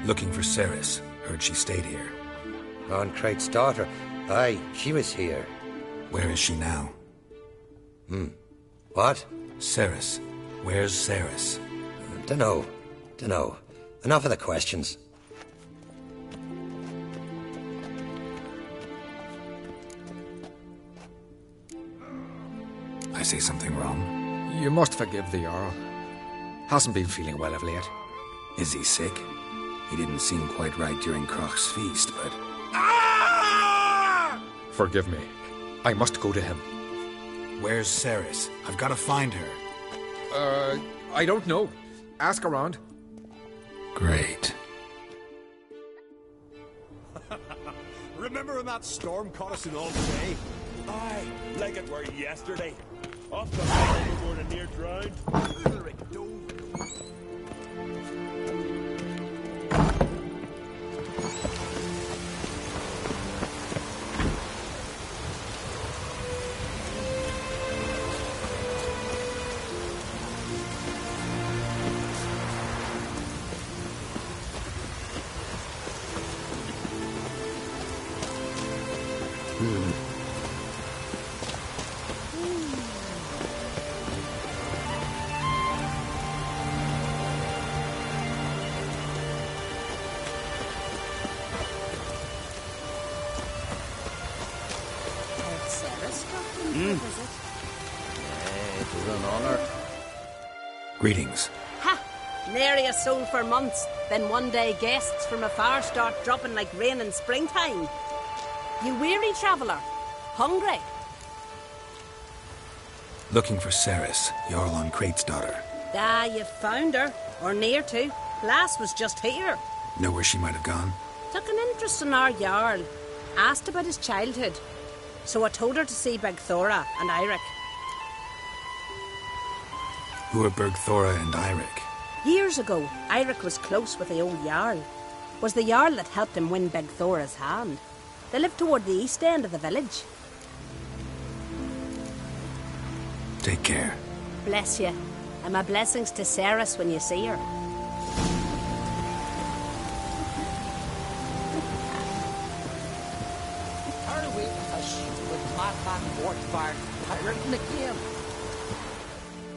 Looking for Ceres. Heard she stayed here. Ron Crate's daughter. Aye, she was here. Where is she now? What? Ceres. Where's Ceres? Dunno. Enough of the questions. I say something wrong? You must forgive the Earl. Hasn't been feeling well of late. Is he sick? He didn't seem quite right during Croc's feast, but... Forgive me. I must go to him. Where's Ceres? I've got to find her. I don't know. Ask around. Great. Remember when that storm caught us in all day? Aye, like it were yesterday. Off the bank before the near drowned. Ulrich dove. It was an honour. Greetings. Ha! Nary a soul for months. Then one day guests from afar start dropping like rain in springtime. You weary traveller? Hungry? Looking for Ceres, Jarl Crate's daughter. Ah, you've found her. Or near to. Lass was just here. Know where she might have gone? Took an interest in our Jarl. Asked about his childhood. So I told her to see Bergthora and Eirik. Who are Bergthora and Eirik? Years ago, Eirik was close with the old Jarl. Was the Jarl that helped him win Bergthora's hand. They lived toward the east end of the village. Take care. Bless you. And my blessings to Ceres when you see her.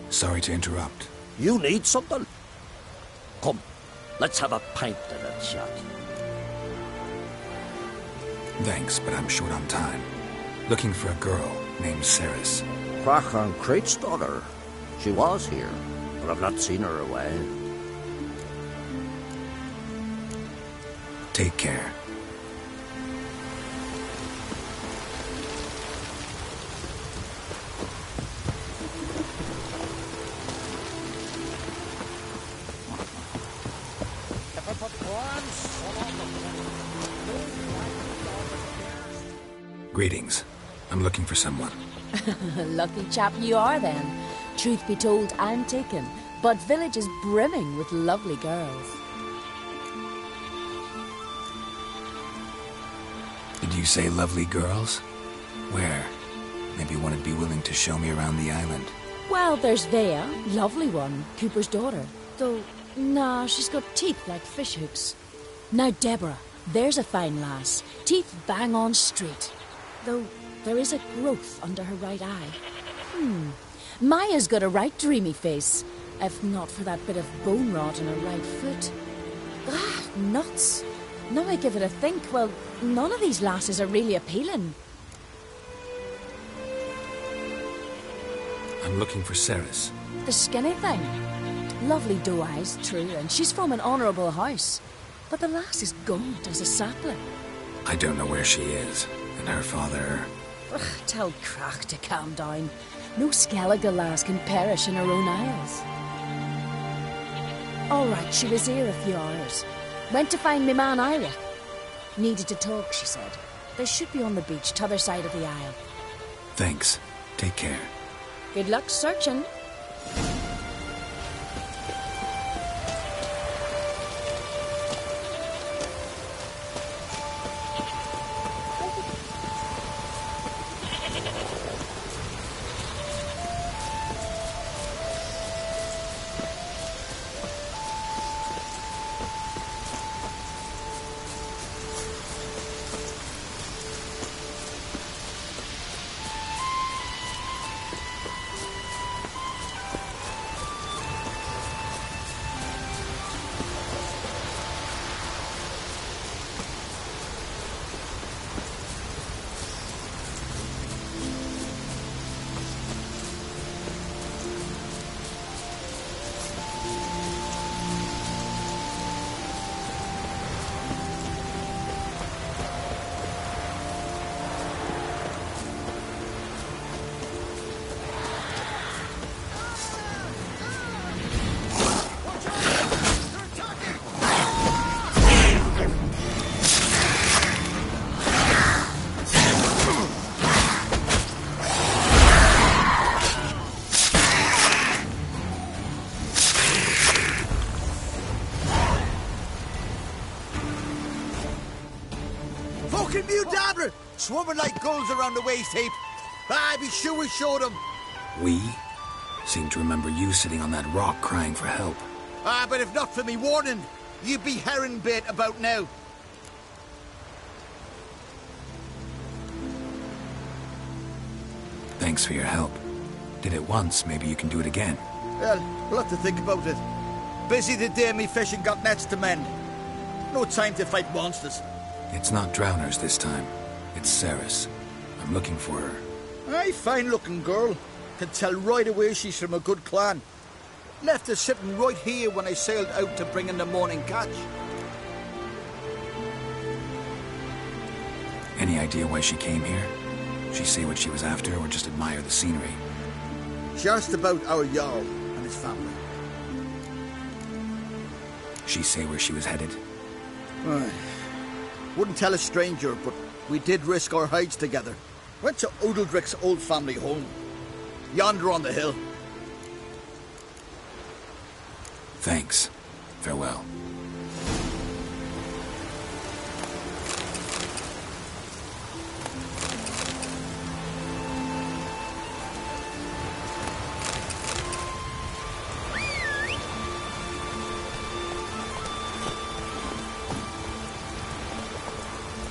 Sorry to interrupt. You need something? Come, let's have a pint and a chat. Thanks, but I'm short on time. Looking for a girl named Ceres. Ron Crate's daughter. She was here, but I've not seen her away. Take care. Greetings. I'm looking for someone. Lucky chap you are then. Truth be told, I'm taken, but village is brimming with lovely girls. Did you say lovely girls? Where? Maybe one would be willing to show me around the island. Well, there's Vea, lovely one, Cooper's daughter. Though, nah, she's got teeth like fish hooks. Now Deborah, there's a fine lass, teeth bang on straight. Though there is a growth under her right eye. Maya's got a right dreamy face, if not for that bit of bone rot in her right foot. Ah, nuts. Now I give it a think, well, none of these lasses are really appealing. I'm looking for Ceres. The skinny thing. Lovely doe eyes, true, and she's from an honourable house. But the lass is gaunt as a sapling. I don't know where she is, and her father... Ugh, tell Croc to calm down. No Skellige lass can perish in her own isles. All right, she was here a few hours. Went to find me man Eirik. Needed to talk, she said. They should be on the beach, t'other side of the isle. Thanks. Take care. Good luck searching. Fucking Mudabra! Swarming like gulls around the waist heap. Ah, be sure we showed them. We? Seem to remember you sitting on that rock crying for help. Ah, but if not for me warning, you'd be herring bait about now. Thanks for your help. Did it once, maybe you can do it again. Well, we'll have to think about it. Busy the day me fishing got nets to mend. No time to fight monsters. It's not drowners this time. It's Ceres. I'm looking for her. Aye, fine-looking girl. Can tell right away she's from a good clan. Left her sitting right here when I sailed out to bring in the morning catch. Any idea why she came here? She say what she was after or just admire the scenery? She asked about our Jarl and his family. She say where she was headed? Wouldn't tell a stranger, but we did risk our hides together. Went to Udaldric's old family home. Yonder on the hill. Thanks. Farewell.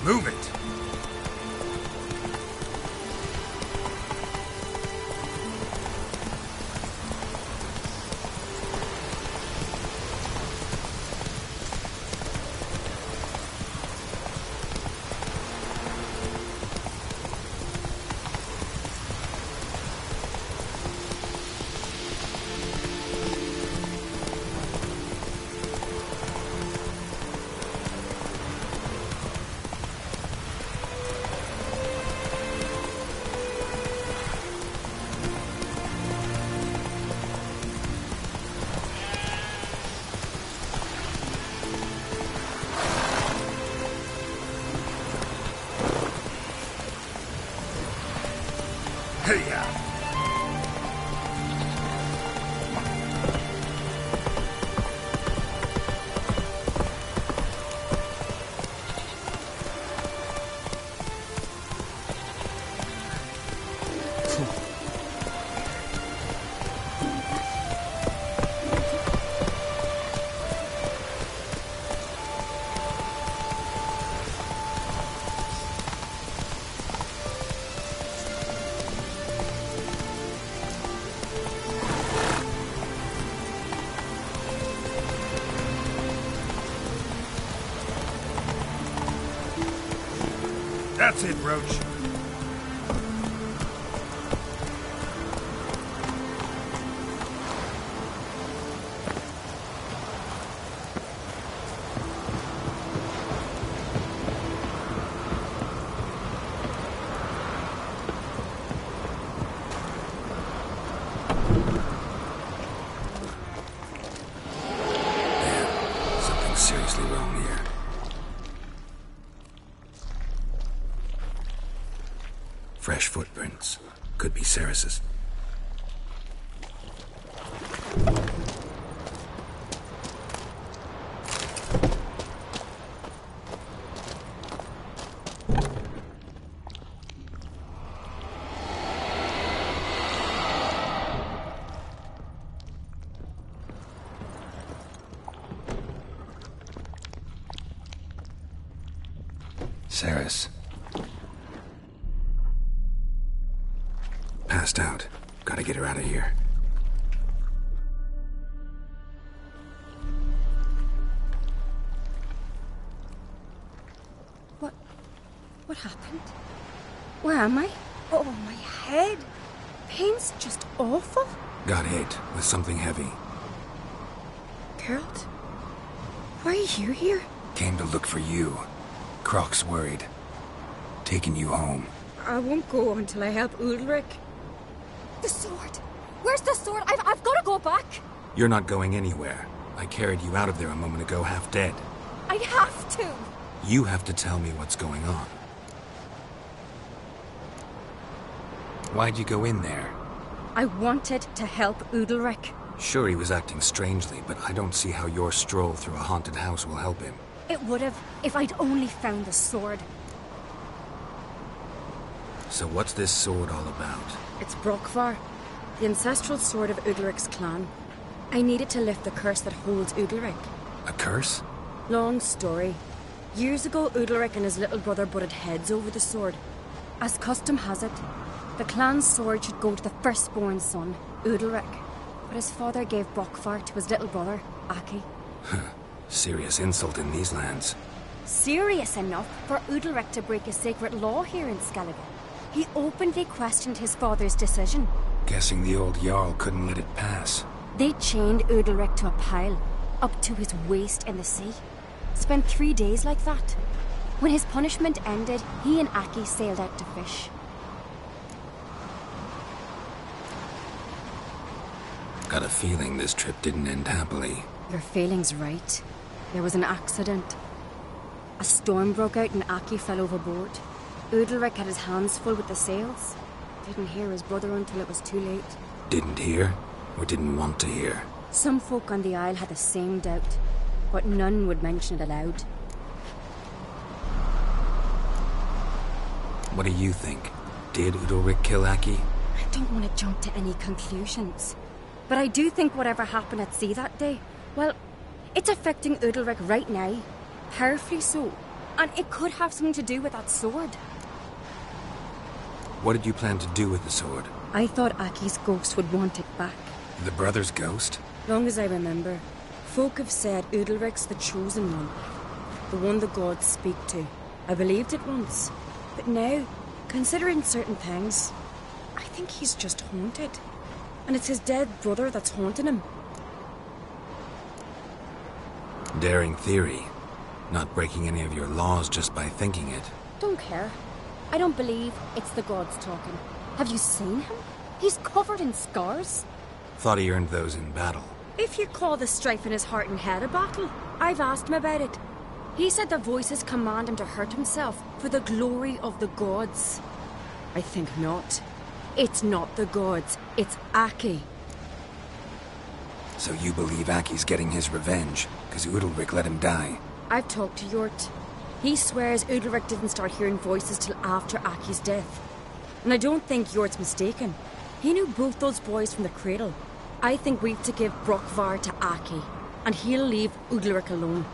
Move it! Hey-ya! That's it, Roach. Something's seriously wrong here. Fresh footprints. Could be Ceres's. Ceres. Passed out. Gotta get her out of here. What happened? Where am I? Oh, my head. Pain's just awful. Got hit with something heavy. Geralt? Why are you here? Came to look for you. Croc's worried. Taking you home. I won't go until I help Udalric. The sword! Where's the sword? I've got to go back! You're not going anywhere. I carried you out of there a moment ago half dead. I have to! You have to tell me what's going on. Why'd you go in there? I wanted to help Udalric. Sure, he was acting strangely, but I don't see how your stroll through a haunted house will help him. It would have if I'd only found the sword. So what's this sword all about? It's Brockvar, the ancestral sword of Udalric's clan. I need it to lift the curse that holds Udalric. A curse? Long story. Years ago, Udalric and his little brother butted heads over the sword. As custom has it, the clan's sword should go to the firstborn son, Udalric. But his father gave Brockvar to his little brother, Aki. Serious insult in these lands. Serious enough for Udalric to break a sacred law here in Skellige. He openly questioned his father's decision. Guessing the old Jarl couldn't let it pass. They chained Udalric to a pile, up to his waist in the sea. Spent 3 days like that. When his punishment ended, he and Aki sailed out to fish. Got a feeling this trip didn't end happily. Your feeling's right. There was an accident. A storm broke out and Aki fell overboard. Udalric had his hands full with the sails. Didn't hear his brother until it was too late. Didn't hear? Or didn't want to hear? Some folk on the Isle had the same doubt, but none would mention it aloud. What do you think? Did Udalric kill Aki? I don't want to jump to any conclusions. But I do think whatever happened at sea that day, well, it's affecting Udalric right now. Powerfully so. And it could have something to do with that sword. What did you plan to do with the sword? I thought Aki's ghost would want it back. The brother's ghost? Long as I remember, folk have said Udalric's the chosen one. The one the gods speak to. I believed it once. But now, considering certain things, I think he's just haunted. And it's his dead brother that's haunting him. Daring theory. Not breaking any of your laws just by thinking it. Don't care. I don't believe it's the gods talking. Have you seen him? He's covered in scars. Thought he earned those in battle. If you call the strife in his heart and head a battle, I've asked him about it. He said the voices command him to hurt himself for the glory of the gods. I think not. It's not the gods, it's Aki. So you believe Aki's getting his revenge, because Udalric let him die? I've talked to Yort. He swears Udalric didn't start hearing voices till after Aki's death. And I don't think Yort's mistaken. He knew both those boys from the cradle. I think we've to give Brockvar to Aki, and he'll leave Udalric alone.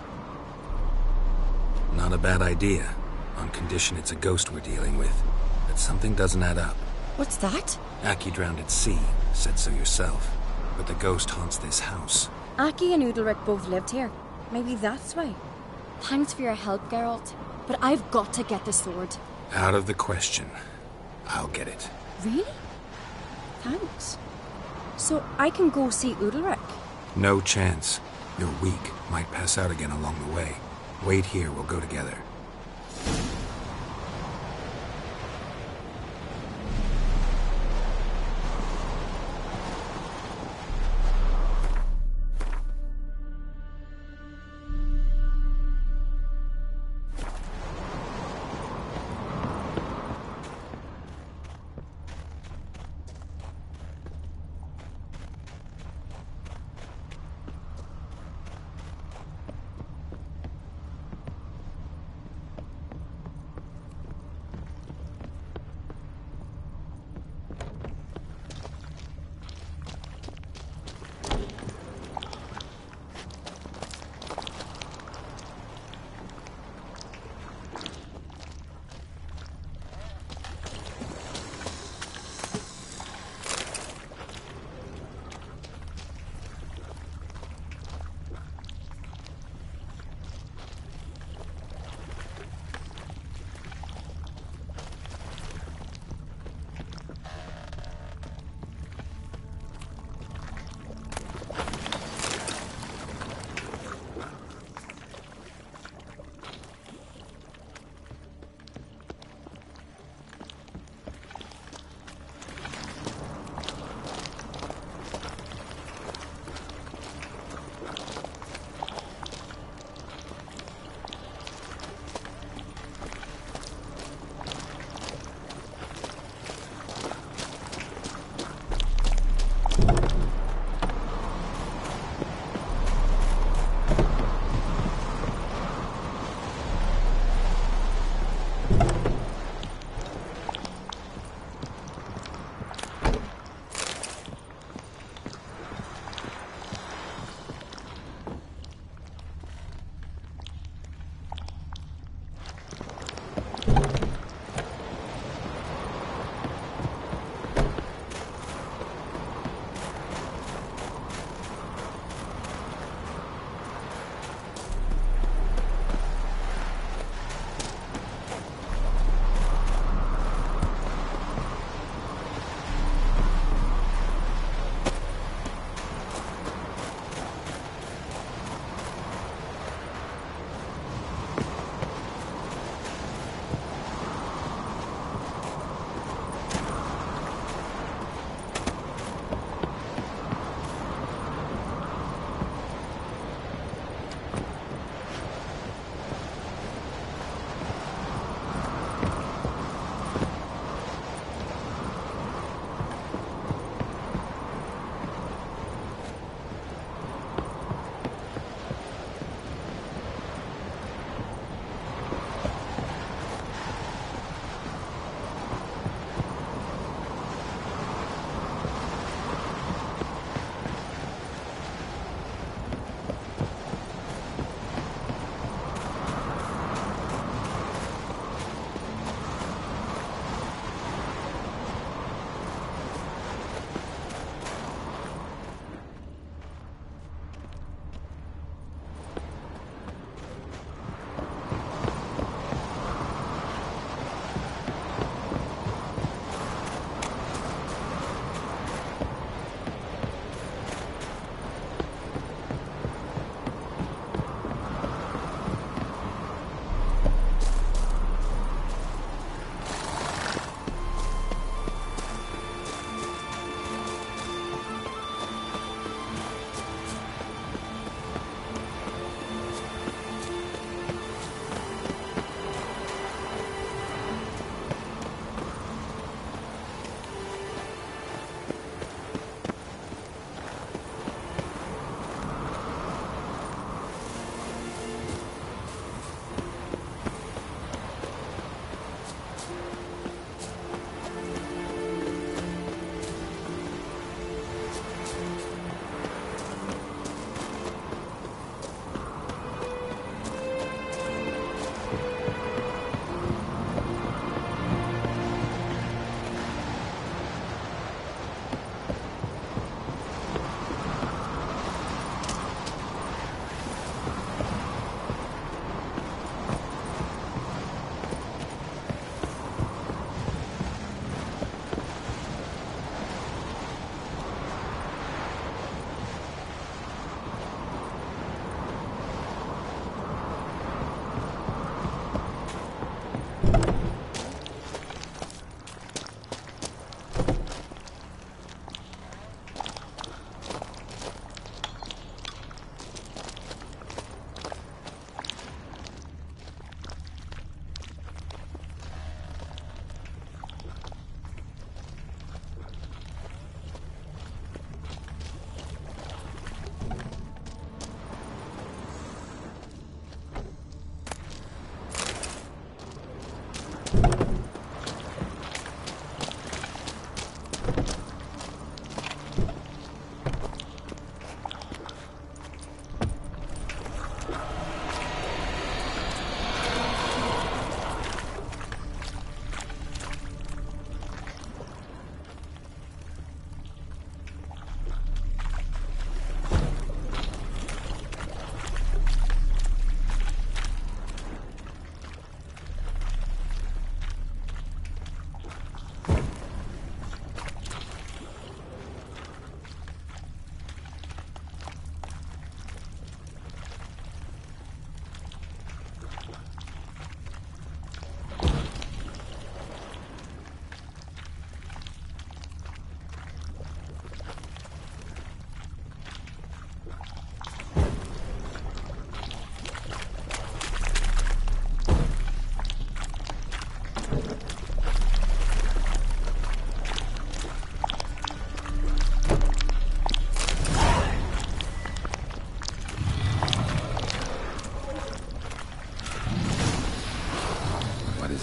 Not a bad idea, on condition it's a ghost we're dealing with. But something doesn't add up. What's that? Aki drowned at sea, said so yourself. But the ghost haunts this house. Aki and Udalric both lived here. Maybe that's why. Thanks for your help, Geralt. But I've got to get the sword. Out of the question. I'll get it. Really? Thanks. So I can go see Udalric? No chance. You're weak. Might pass out again along the way. Wait here, we'll go together.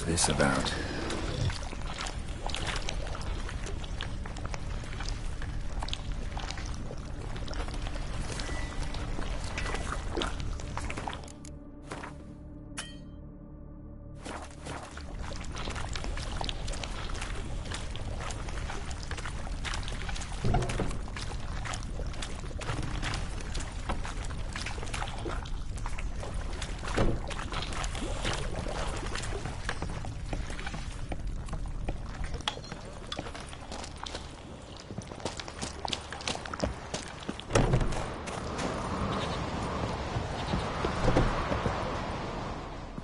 What's this about?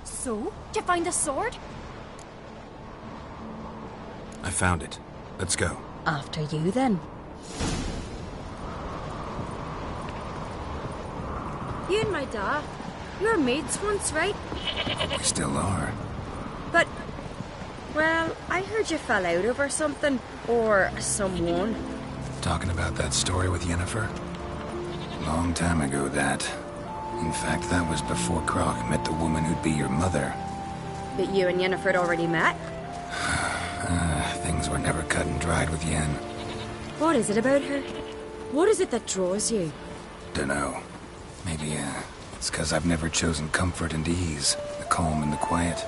So, did you find the sword? I found it. Let's go. After you, then. You and my dad, you were mates once, right? We still are. But, well, I heard you fell out over something. Or someone. Talking about that story with Yennefer? Long time ago, that. In fact, that was before Croc met the woman who'd be your mother. But you and Yennefer had already met? Things were never cut and dried with Yen. What is it about her? What is it that draws you? Dunno. Maybe, it's 'cause I've never chosen comfort and ease, the calm and the quiet.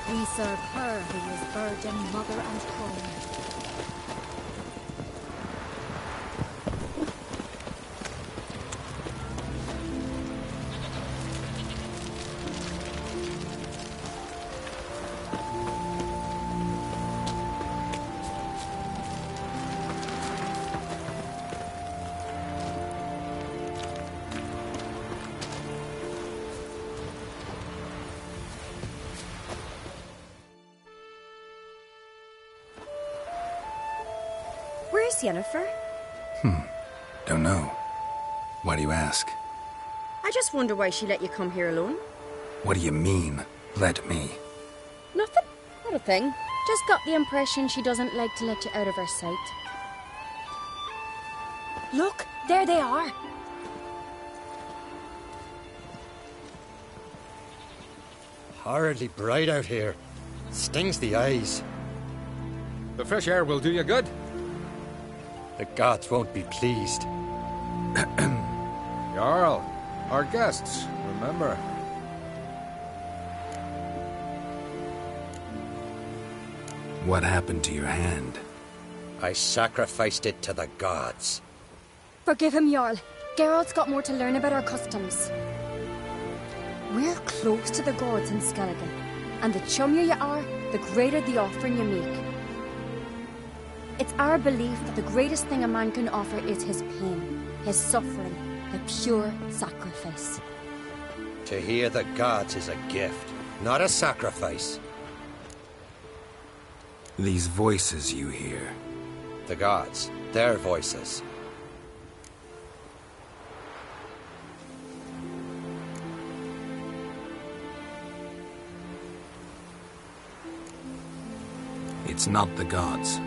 We serve her who is virgin, mother, and queen. Where's Yennefer? Don't know. Why do you ask? I just wonder why she let you come here alone. What do you mean, let me? Nothing. Not a thing. Just got the impression she doesn't like to let you out of her sight. Look, there they are. Horridly bright out here. Stings the eyes. The fresh air will do you good. The gods won't be pleased. Jarl, our guests, remember. What happened to your hand? I sacrificed it to the gods. Forgive him, Jarl. Geralt's got more to learn about our customs. We're close to the gods in Skellige, and the chummier you are, the greater the offering you make. It's our belief that the greatest thing a man can offer is his pain, his suffering, the pure sacrifice. To hear the gods is a gift, not a sacrifice. These voices you hear. The gods, their voices. It's not the gods.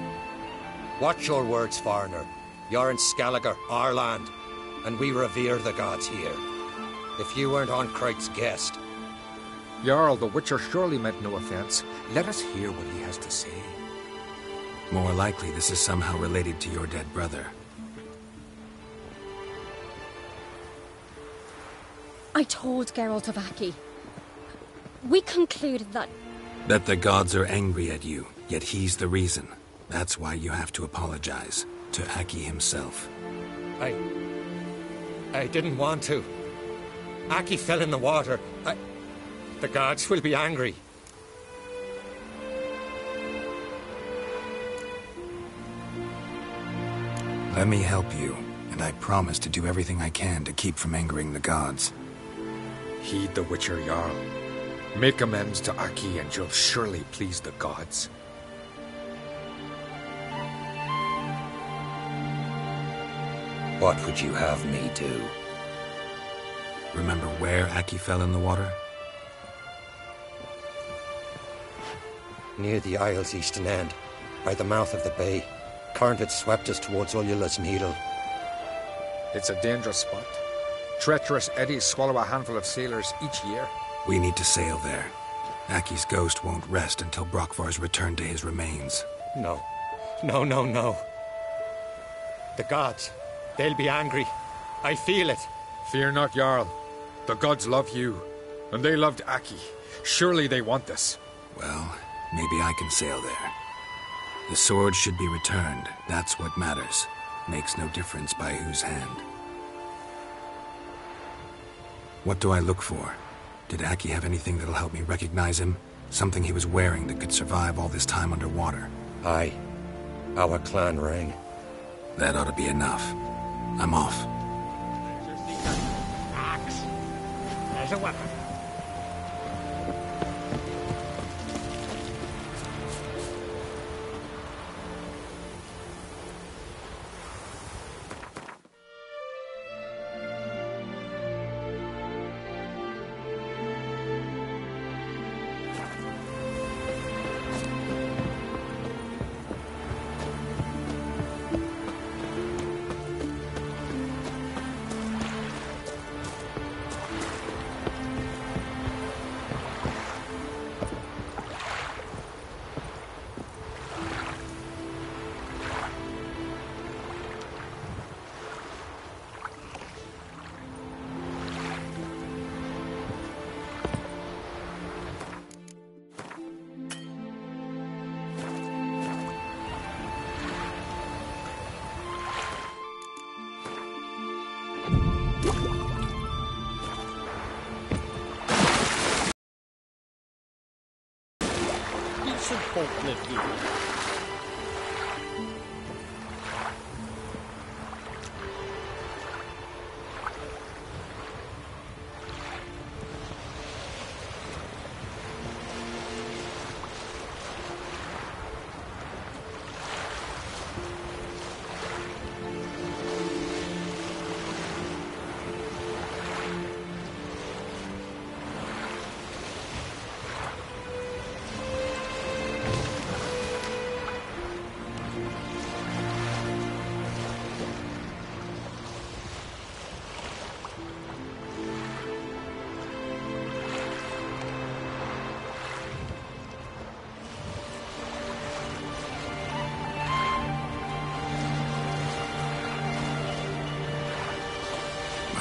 Watch your words, foreigner. You're in Skellige, our land, and we revere the gods here. If you weren't on Kright's guest... Jarl, the Witcher surely meant no offense. Let us hear what he has to say. More likely this is somehow related to your dead brother. I told Geralt of Aki. We concluded that... That the gods are angry at you, yet he's the reason. That's why you have to apologize. To Aki himself. I didn't want to. Aki fell in the water. The gods will be angry. Let me help you, and I promise to do everything I can to keep from angering the gods. Heed the Witcher, Jarl. Make amends to Aki and you'll surely please the gods. What would you have me do? Remember where Aki fell in the water? near the isle's eastern end, by the mouth of the bay. Current had swept us towards Ullula's Needle. It's a dangerous spot. Treacherous eddies swallow a handful of sailors each year. We need to sail there. Aki's ghost won't rest until Brokvar's returned to his remains. No. No, no, no. The gods, they'll be angry. I feel it. Fear not, Jarl. The gods love you, and they loved Aki. Surely they want this. Well, maybe I can sail there. The sword should be returned. That's what matters. Makes no difference by whose hand. What do I look for? Did Aki have anything that'll help me recognize him? Something he was wearing that could survive all this time underwater? Aye. Our clan ring. That ought to be enough. I'm off. Axe. There's a weapon.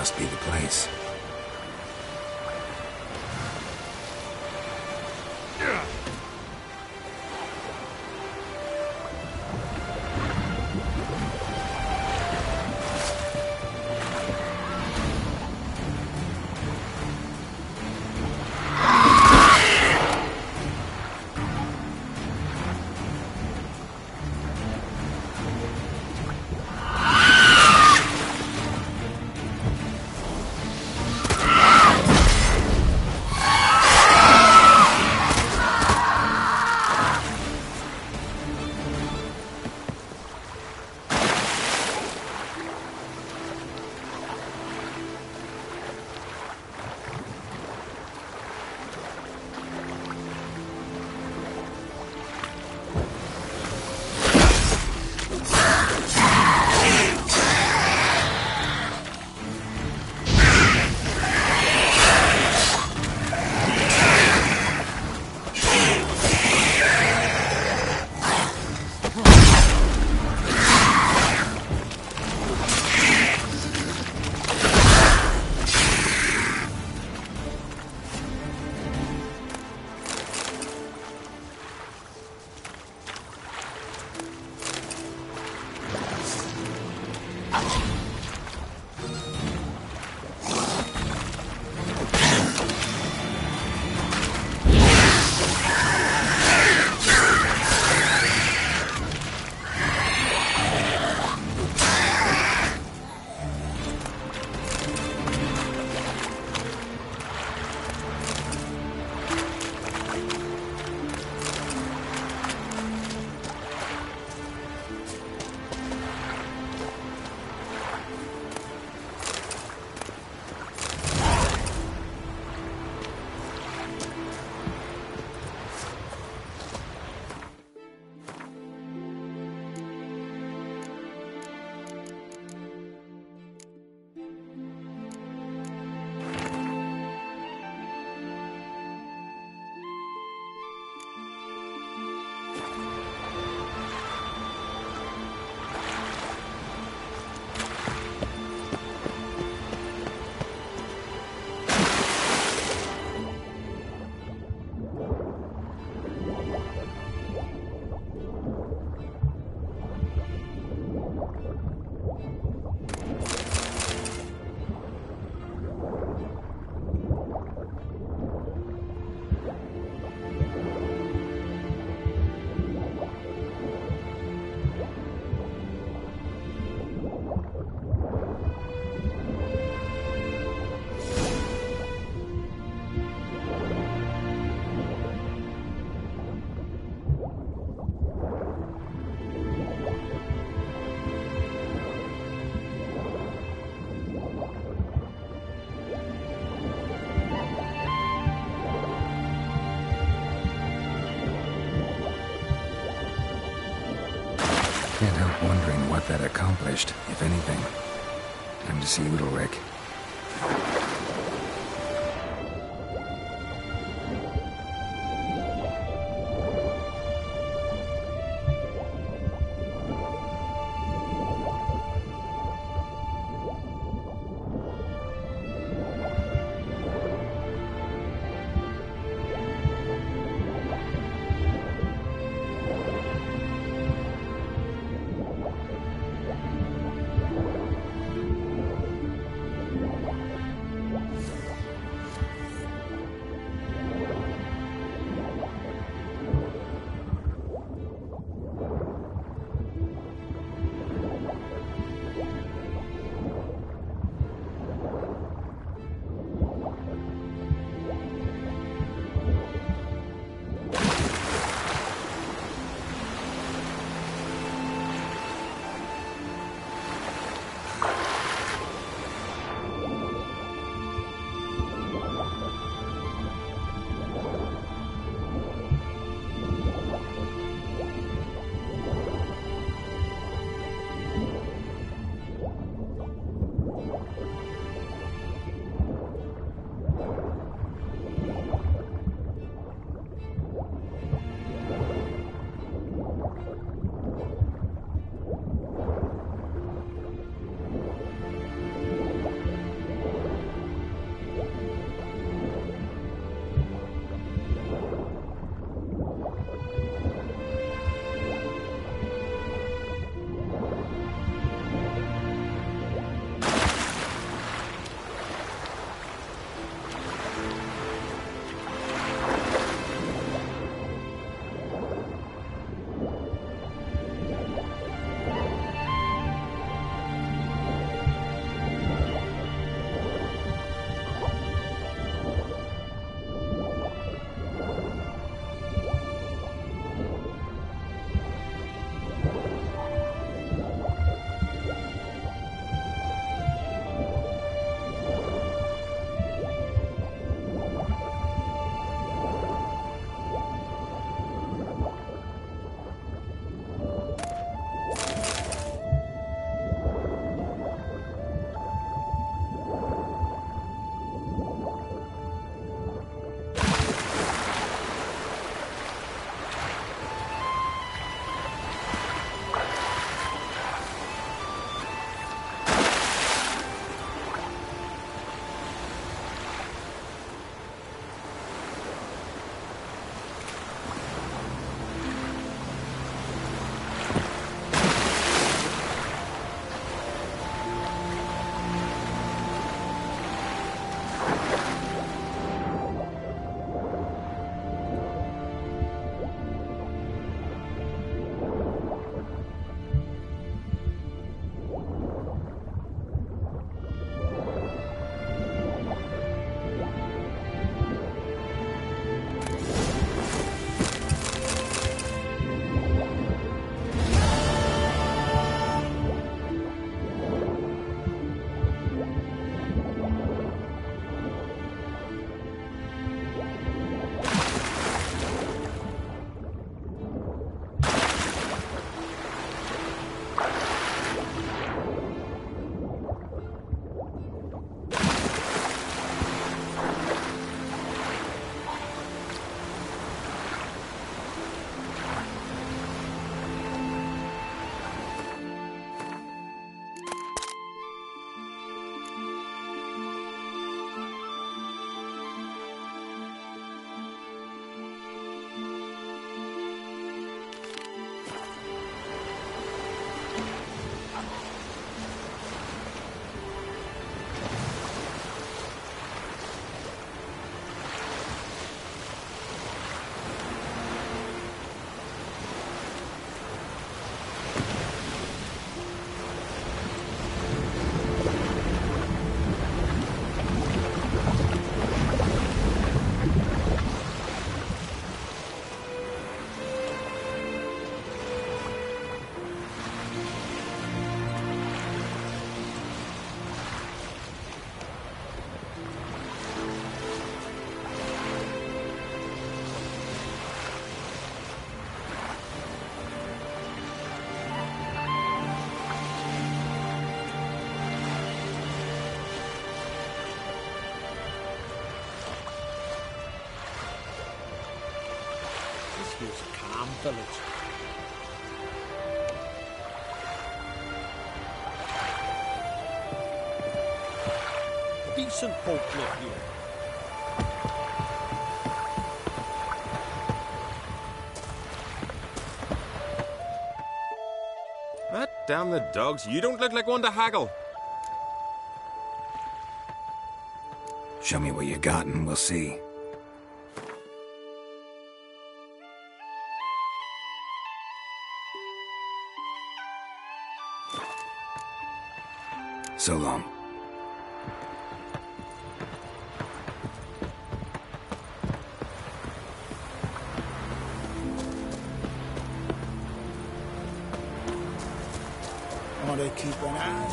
Must be the place. wondering what that accomplished, if anything. Time to see Udalric. Here's a calm village. Decent folk live here. Damn the dogs, you don't look like one to haggle. Show me what you got and we'll see. So long. Oh, they keep an eye.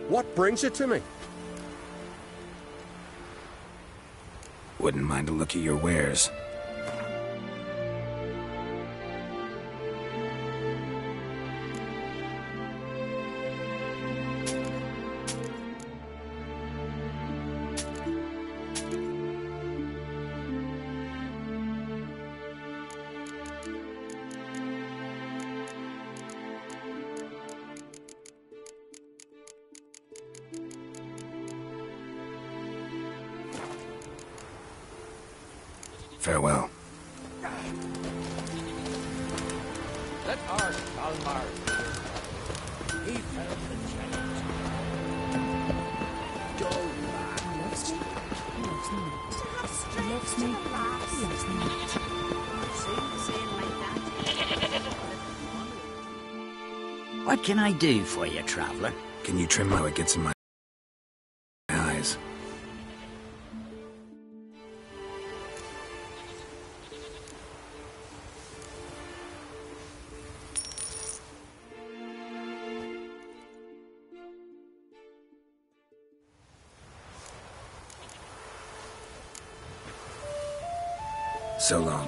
What brings you to me? Wouldn't mind a look at your wares. Farewell. Let our Kalmar. He found the giant. Joe Loves me. He loves me not. He loves me. He loves me not. What can I do for you, traveler? Can you trim how it gets in my eyes? So long.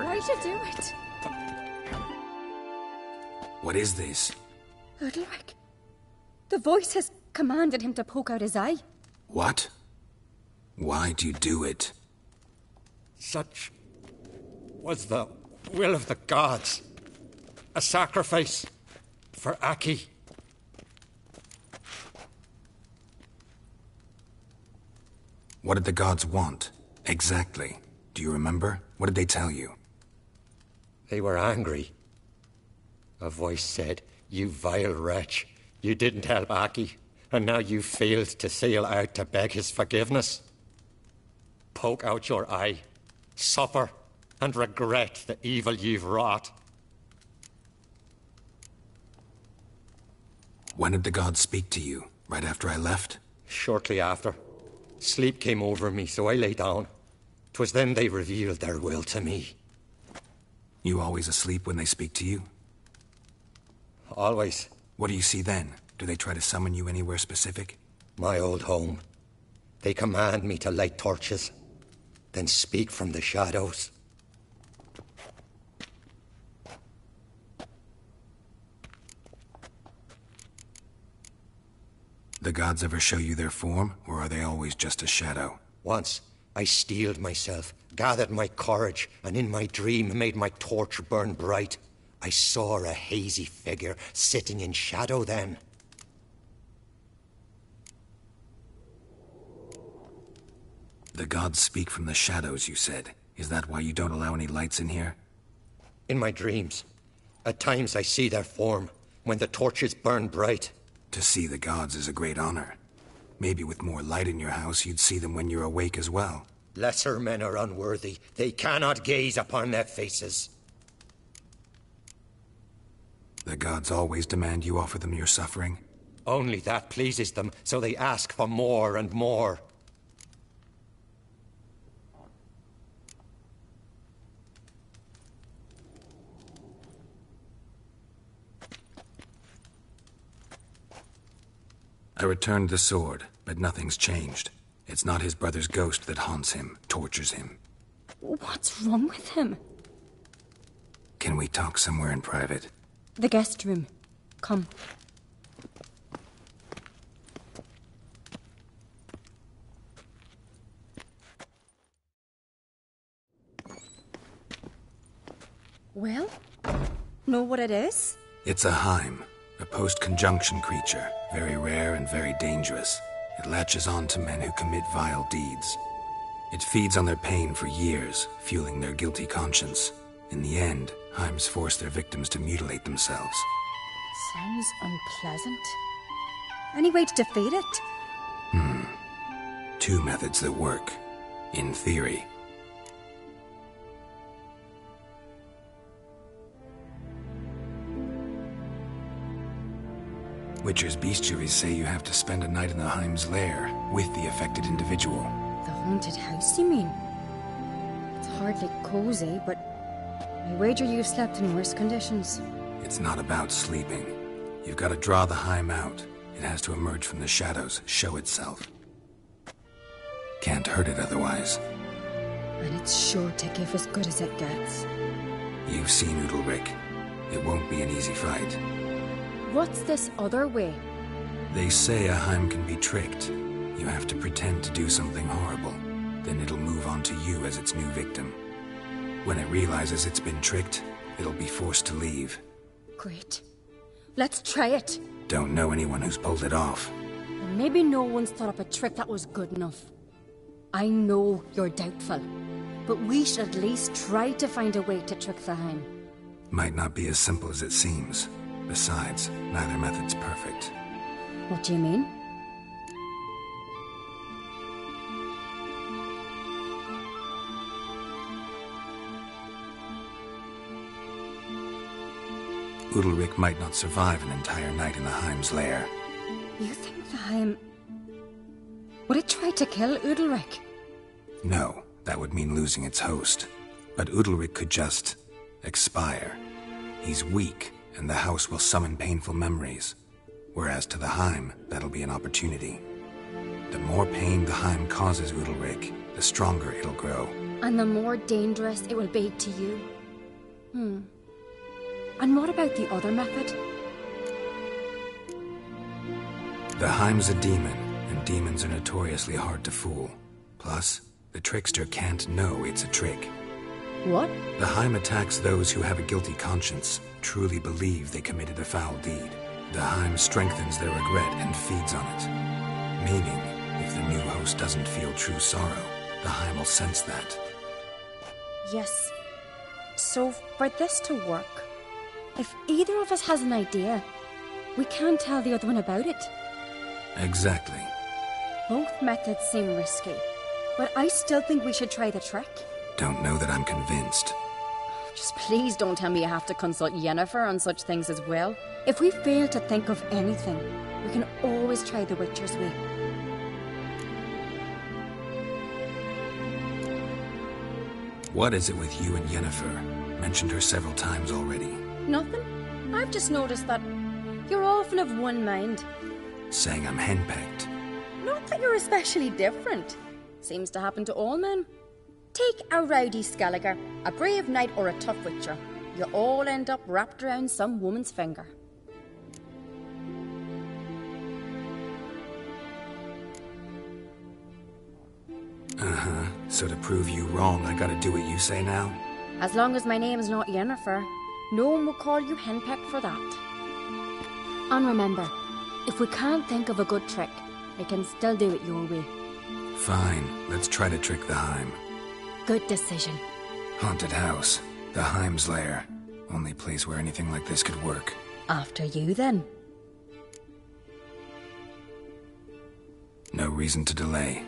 Why'd you do it? What is this? Udalric. The voice has commanded him to poke out his eye. What? Why'd you do it? Such was the will of the gods. A sacrifice for Aki. What did the gods want? Exactly. Do you remember? What did they tell you? They were angry. A voice said, "You vile wretch, you didn't help Aki, and now you failed to sail out to beg his forgiveness. Poke out your eye, suffer, and regret the evil you've wrought." When did the gods speak to you? Right after I left? Shortly after. Sleep came over me, so I lay down. 'Twas then they revealed their will to me. You always asleep when they speak to you? Always. What do you see then? Do they try to summon you anywhere specific? My old home. They command me to light torches, then speak from the shadows. The gods ever show you their form, or are they always just a shadow? Once, I steeled myself, gathered my courage, and in my dream made my torch burn bright. I saw a hazy figure sitting in shadow then. The gods speak from the shadows, you said. Is that why you don't allow any lights in here? In my dreams. At times I see their form, when the torches burn bright. To see the gods is a great honor. Maybe with more light in your house, you'd see them when you're awake as well. Lesser men are unworthy. They cannot gaze upon their faces. The gods always demand you offer them your suffering? Only that pleases them, so they ask for more and more. I returned the sword, but nothing's changed. It's not his brother's ghost that haunts him, tortures him. What's wrong with him? Can we talk somewhere in private? The guest room. Come. Well, know what it is? It's a Heim, a post-conjunction creature, very rare and very dangerous. It latches on to men who commit vile deeds. It feeds on their pain for years, fueling their guilty conscience. In the end, Heims force their victims to mutilate themselves. Sounds unpleasant. Any way to defeat it? Two methods that work, in theory. Witcher's bestiaries say you have to spend a night in the Heim's lair with the affected individual. The haunted house, you mean? It's hardly cozy, but I wager you've slept in worse conditions. It's not about sleeping. You've got to draw the Heim out. It has to emerge from the shadows, show itself. Can't hurt it otherwise. And it's sure to give as good as it gets. You've seen Udalric. It won't be an easy fight. What's this other way? They say a Heim can be tricked. You have to pretend to do something horrible. Then it'll move on to you as its new victim. When it realizes it's been tricked, it'll be forced to leave. Great. Let's try it. Don't know anyone who's pulled it off. Well, maybe no one's thought up a trick that was good enough. I know you're doubtful, but we should at least try to find a way to trick the Heim. Might not be as simple as it seems. Besides, neither method's perfect. What do you mean? Udalric might not survive an entire night in the Heim's lair. You think the Heim... Would it try to kill Udalric? No, that would mean losing its host. But Udalric could just... expire. He's weak, and the house will summon painful memories. Whereas to the Heim, that'll be an opportunity. The more pain the Heim causes Udalric, the stronger it'll grow. And the more dangerous it will be to you. And what about the other method? The Heim's a demon, and demons are notoriously hard to fool. Plus, the trickster can't know it's a trick. What? The Heim attacks those who have a guilty conscience, truly believe they committed a foul deed. The Heim strengthens their regret and feeds on it. Meaning, if the new host doesn't feel true sorrow, the Heim will sense that. Yes. So, for this to work, if either of us has an idea, we can't tell the other one about it. Exactly. Both methods seem risky, but I still think we should try the trick. Don't know that I'm convinced. Just please don't tell me you have to consult Yennefer on such things as well. If we fail to think of anything, we can always try the Witcher's way. What is it with you and Yennefer? Mentioned her several times already. Nothing. I've just noticed that you're often of one mind. Saying I'm henpecked. Not that you're especially different. Seems to happen to all men. Take a rowdy Skelliger, a brave knight or a tough witcher. You all end up wrapped around some woman's finger. So to prove you wrong, I gotta do what you say now? As long as my name's not Yennefer, no one will call you henpecked for that. And remember, if we can't think of a good trick, we can still do it your way. Fine, let's try to trick the Heim. Good decision. Haunted house, the Heim's lair. Only place where anything like this could work. After you, then. No reason to delay.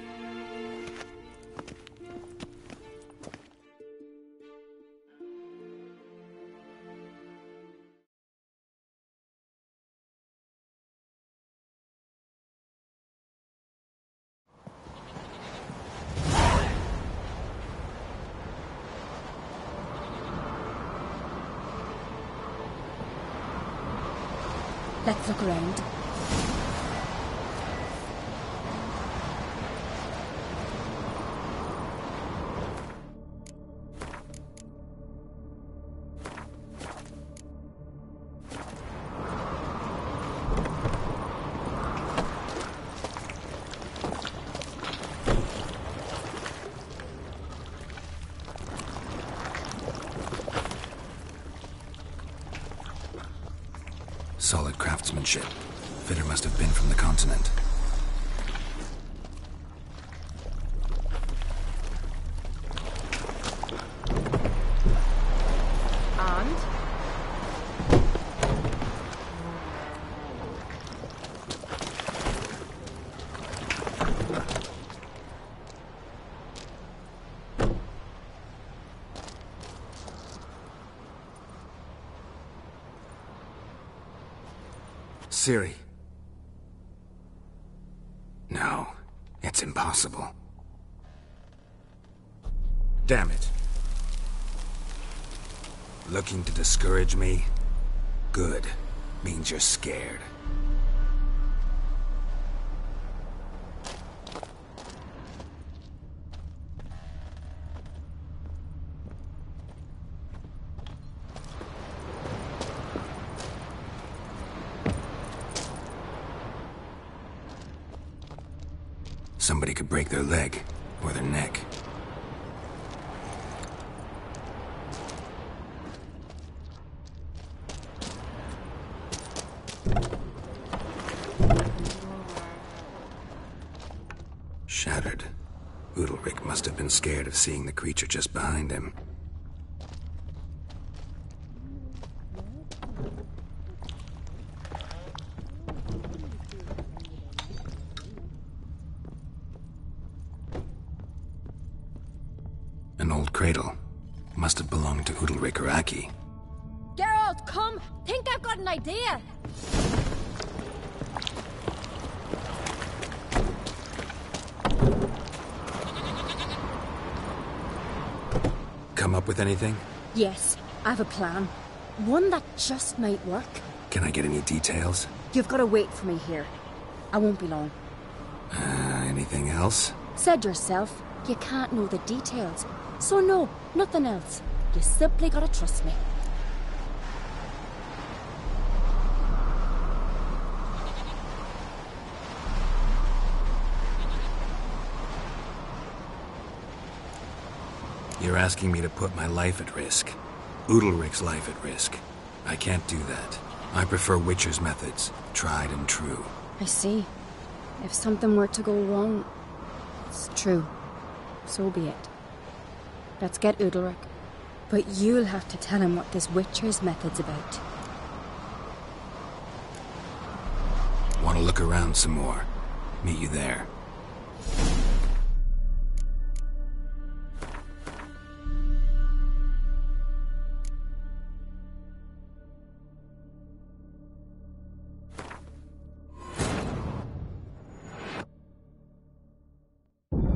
Let's look around. Solid craftsmanship. Fitter must have been from the continent. And? Ciri. No, it's impossible. Damn it. Looking to discourage me? Good. Means you're scared. Somebody could break their leg, or their neck. Shattered. Udalric must have been scared of seeing the creature just behind him. An old cradle. Must have belonged to Udalric or Aki. Geralt, come! Think I've got an idea! Come up with anything? Yes, I have a plan. One that just might work. Can I get any details? You've got to wait for me here. I won't be long. Anything else? Said yourself, you can't know the details. So no, nothing else. You simply gotta trust me. You're asking me to put my life at risk. Udalric's life at risk. I can't do that. I prefer Witcher's methods, tried and true. I see. If something were to go wrong, it's true. So be it. Let's get Udalric. But you'll have to tell him what this Witcher's method's about. Want to look around some more? Meet you there.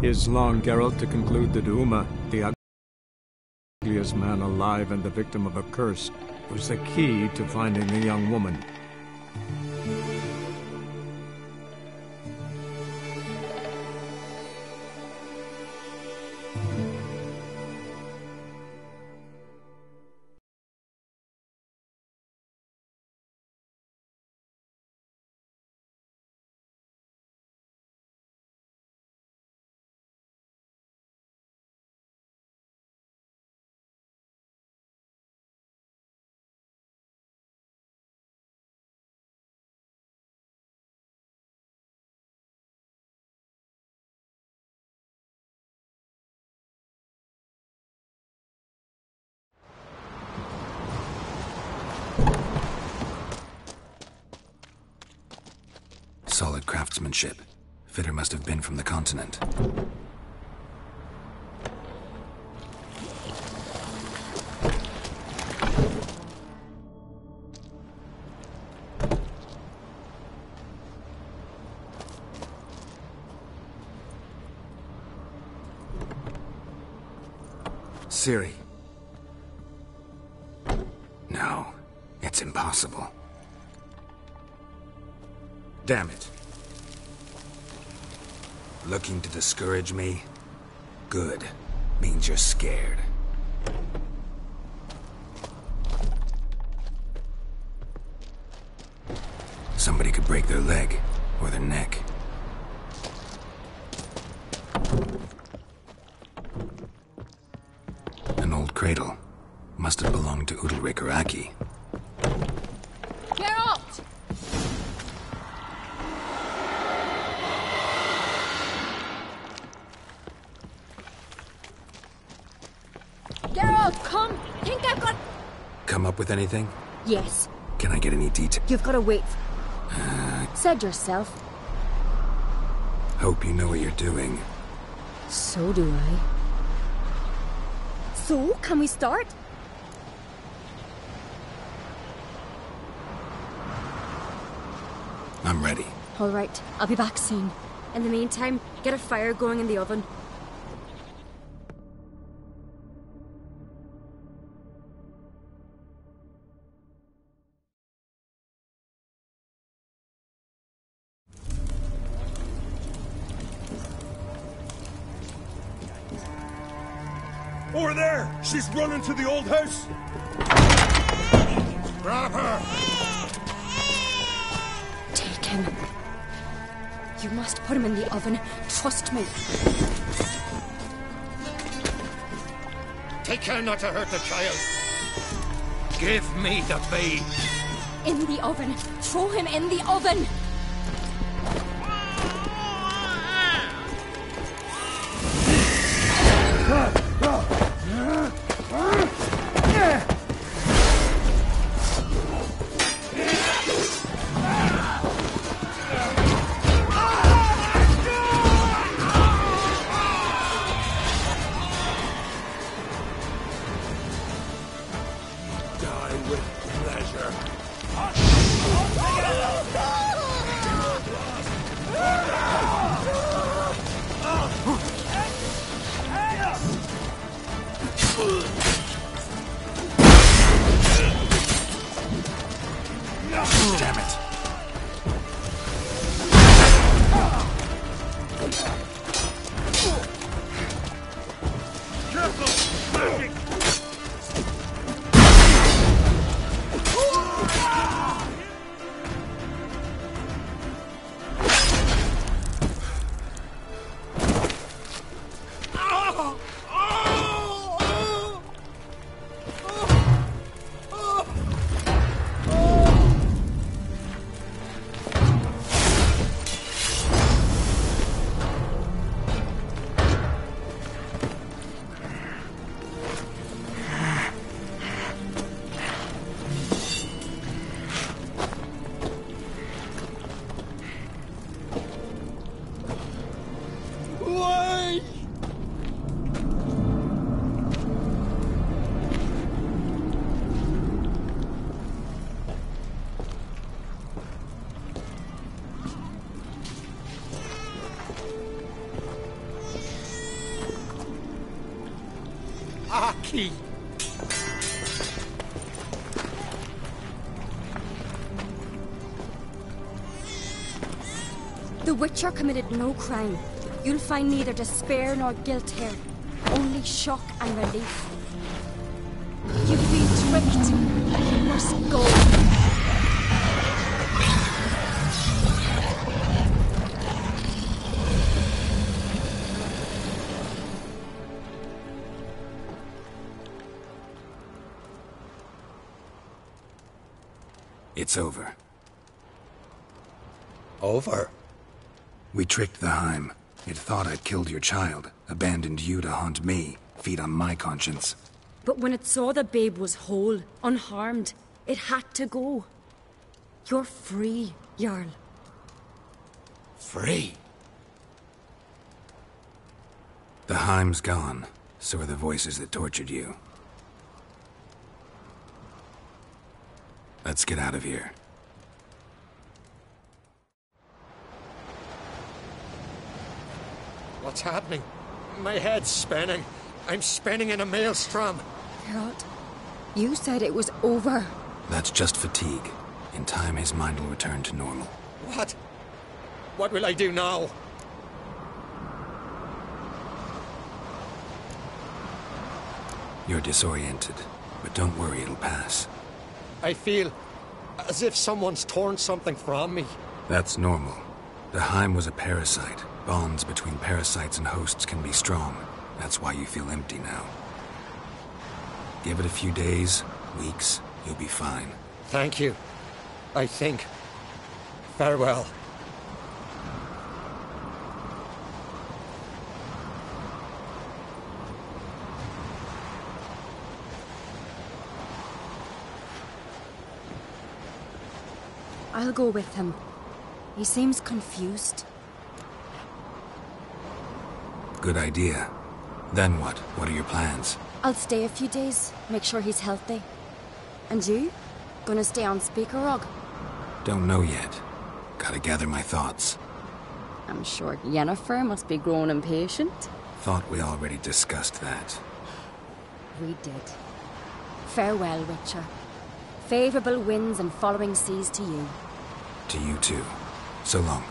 Is long Geralt to conclude that Uma, the ugliest man alive and the victim of a curse, was the key to finding the young woman? Solid craftsmanship. Fitter must have been from the continent. Ciri. No, it's impossible. Damn it. Looking to discourage me? Good. Means you're scared. Somebody could break their leg, or their neck. An old cradle. Must have belonged to Udalric or Aki. Geralt! come up with anything? Yes. Can I get any detail? You've got to wait. Said yourself. Hope you know what you're doing. So do I. So, can we start? I'm ready. All right, I'll be back soon. In the meantime, get a fire going in the oven. Over there! She's running to the old house! Grab her! Take him. You must put him in the oven. Trust me. Take care not to hurt the child. Give me the babe. In the oven. Throw him in the oven. Damn it. Aki! The Witcher committed no crime. You'll find neither despair nor guilt here. Only shock and relief. You've been tricked. You must go. It's over. Over? We tricked the Heim. It thought I'd killed your child, abandoned you to haunt me, feed on my conscience. But when it saw the babe was whole, unharmed, it had to go. You're free, Jarl. Free? The Heim's gone, so are the voices that tortured you. Let's get out of here. What's happening? My head's spinning. I'm spinning in a maelstrom. Geralt, you said it was over. That's just fatigue. In time, his mind will return to normal. What? What will I do now? You're disoriented, but don't worry, it'll pass. I feel as if someone's torn something from me. That's normal. The Heim was a parasite. Bonds between parasites and hosts can be strong. That's why you feel empty now. Give it a few days, weeks, you'll be fine. Thank you. I think. Farewell. I'll go with him. He seems confused. Good idea. Then what? What are your plans? I'll stay a few days, make sure he's healthy. And you? Gonna stay on Speaker Rog? Don't know yet. Gotta gather my thoughts. I'm sure Yennefer must be growing impatient. Thought we already discussed that. We did. Farewell, Witcher. Favourable winds and following seas to you. To you too. So long.